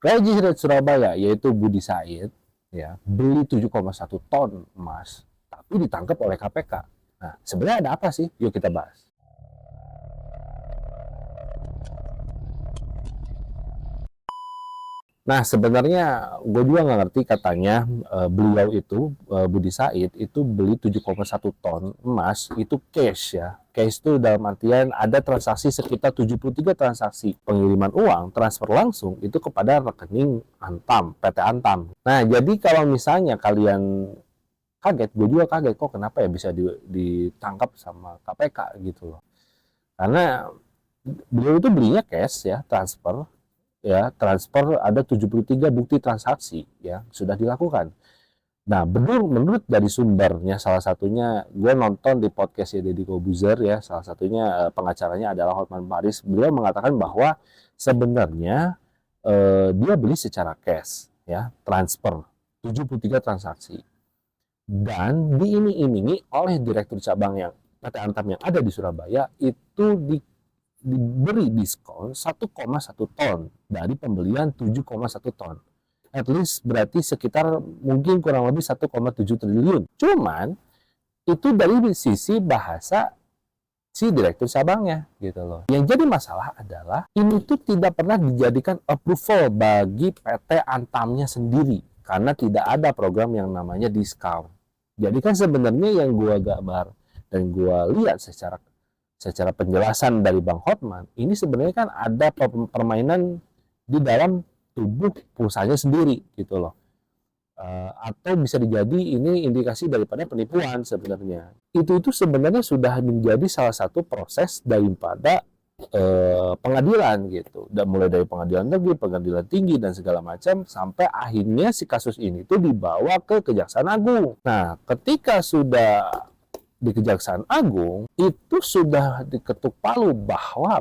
Registrate Surabaya, yaitu Budi Said, ya, beli 7,1 ton emas, tapi ditangkap oleh KPK. Nah, sebenarnya ada apa sih? Yuk kita bahas. Nah, sebenarnya gue juga nggak ngerti, katanya beliau itu, Budi Said, itu beli 7,1 ton emas, itu cash ya. Cash itu dalam artian ada transaksi sekitar 73 transaksi pengiriman uang, transfer langsung, itu kepada rekening Antam, PT Antam. Nah, jadi kalau misalnya kalian kaget, gue juga kaget, kok kenapa ya bisa ditangkap sama KPK gitu loh. Karena beliau itu belinya cash ya, transfer ada 73 bukti transaksi ya sudah dilakukan. Nah, menurut dari sumbernya, salah satunya gue nonton di podcast ya Deddy Kobuzer ya, salah satunya pengacaranya adalah Hotman Paris. Beliau mengatakan bahwa sebenarnya dia beli secara cash ya, transfer 73 transaksi, dan diiming-imingi oleh direktur cabang yang PT Antam yang ada di Surabaya itu diberi diskon 1,1 ton dari pembelian 7,1 ton. At least berarti sekitar mungkin kurang lebih 1,7 triliun. Cuman itu dari sisi bahasa si direktur cabangnya gitu loh. Yang jadi masalah adalah ini tuh tidak pernah dijadikan approval bagi PT Antamnya sendiri karena tidak ada program yang namanya diskon. Jadi kan sebenarnya yang gua gambar dan gua lihat secara penjelasan dari Bang Hotman, ini sebenarnya kan ada permainan di dalam tubuh perusahaannya sendiri gitu loh. Atau bisa dijadi ini indikasi daripada penipuan sebenarnya. Itu sebenarnya sudah menjadi salah satu proses daripada pengadilan gitu. Dan mulai dari pengadilan negeri, pengadilan tinggi dan segala macam sampai akhirnya si kasus ini tuh dibawa ke Kejaksaan Agung. Nah, ketika sudah di Kejaksaan Agung itu sudah diketuk palu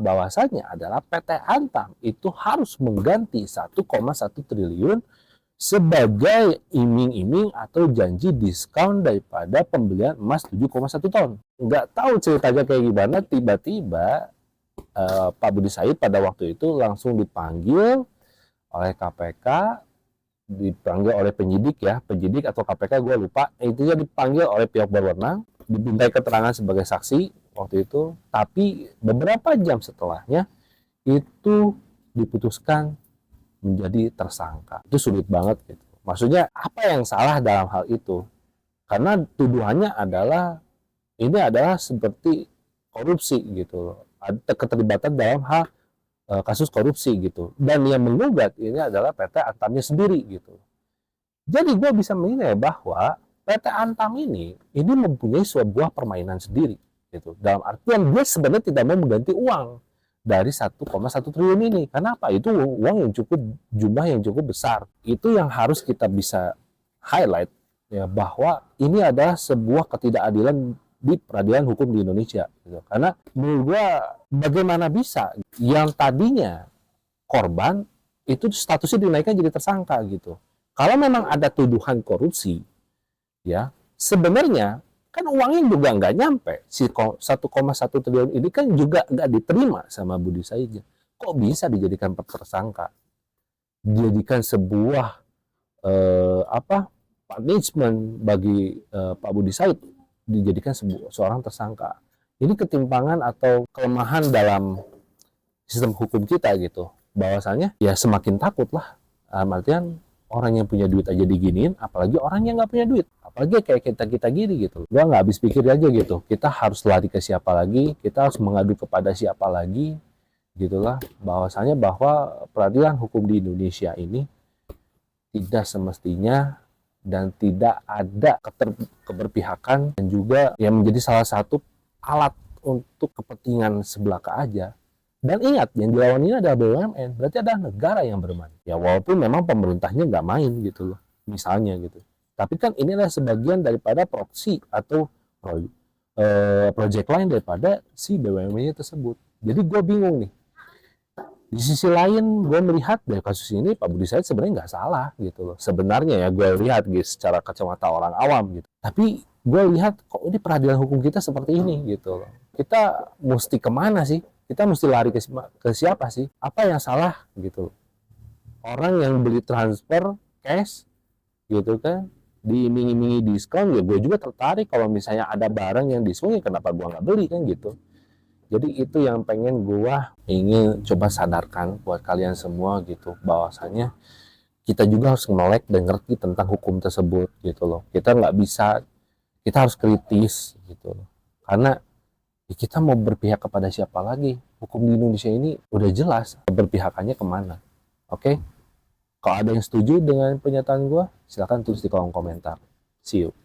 bahwasanya adalah PT Antam itu harus mengganti 1,1 triliun sebagai iming-iming atau janji diskon daripada pembelian emas 7,1 ton. Nggak tahu ceritanya kayak gimana, tiba-tiba Pak Budi Said pada waktu itu langsung dipanggil oleh KPK, dipanggil oleh penyidik atau KPK gue lupa, intinya dipanggil oleh pihak berwenang, dimintai keterangan sebagai saksi waktu itu, tapi beberapa jam setelahnya itu diputuskan menjadi tersangka. Itu sulit banget gitu. Maksudnya apa yang salah dalam hal itu? Karena tuduhannya adalah ini adalah seperti korupsi gitu loh. Ada keterlibatan dalam hal kasus korupsi gitu. Dan yang menggugat ini adalah PT Antamnya sendiri gitu. Jadi gue bisa menilai bahwa PT Antam ini mempunyai sebuah permainan sendiri gitu. Dalam artian dia sebenarnya tidak mau mengganti uang dari 1,1 triliun ini. Kenapa? Itu uang yang jumlah yang cukup besar. Itu yang harus kita bisa highlight ya, bahwa ini adalah sebuah ketidakadilan di peradilan hukum di Indonesia gitu. Karena menurut gua bagaimana bisa yang tadinya korban itu statusnya dinaikkan jadi tersangka gitu. Kalau memang ada tuduhan korupsi ya, sebenarnya kan uangnya juga nggak nyampe. Si 1,1 triliun ini kan juga nggak diterima sama Budi Said. Kok bisa dijadikan tersangka? Dijadikan sebuah punishment bagi Pak Budi Said, dijadikan seorang tersangka. Ini ketimpangan atau kelemahan dalam sistem hukum kita gitu. Bahwasanya ya semakin takut lah. Artian orang yang punya duit aja diginiin, apalagi orang yang nggak punya duit. Apalagi kayak kita gini gitu. Gua nggak habis pikir aja gitu. Kita harus lari ke siapa lagi? Kita harus mengadu kepada siapa lagi? Gitulah. Bahwasanya bahwa peradilan hukum di Indonesia ini tidak semestinya dan tidak ada keberpihakan, dan juga yang menjadi salah satu alat untuk kepentingan sebelaka aja. Dan ingat, yang dilawan ini adalah BUMN, berarti ada negara yang bermain. Ya walaupun memang pemerintahnya nggak main gitu loh, misalnya gitu. Tapi kan ini adalah sebagian daripada proksi atau project lain daripada si BUMN-nya tersebut. Jadi gue bingung nih. Di sisi lain, gue melihat dari kasus ini Pak Budi Said sebenarnya nggak salah gitu loh. Sebenarnya ya gue lihat gitu, secara kacamata orang awam gitu. Tapi gue lihat kok ini peradilan hukum kita seperti ini gitu loh. Kita mesti kemana sih? Kita mesti lari ke siapa sih? Apa yang salah gitu loh. orang yang beli transfer cash gitu kan, diiming-imingi diskon, ya gue juga tertarik. Kalau misalnya ada barang yang diskon, ya kenapa gue nggak beli kan gitu. Jadi itu yang pengen gue ingin coba sadarkan buat kalian semua gitu, bahwasanya kita juga harus melek dan ngerti tentang hukum tersebut gitu loh. Kita nggak bisa, kita harus kritis gitu loh. Karena ya kita mau berpihak kepada siapa lagi? Hukum di Indonesia ini udah jelas berpihakannya kemana. Oke? Kalau ada yang setuju dengan pernyataan gue, silahkan tulis di kolom komentar. See you.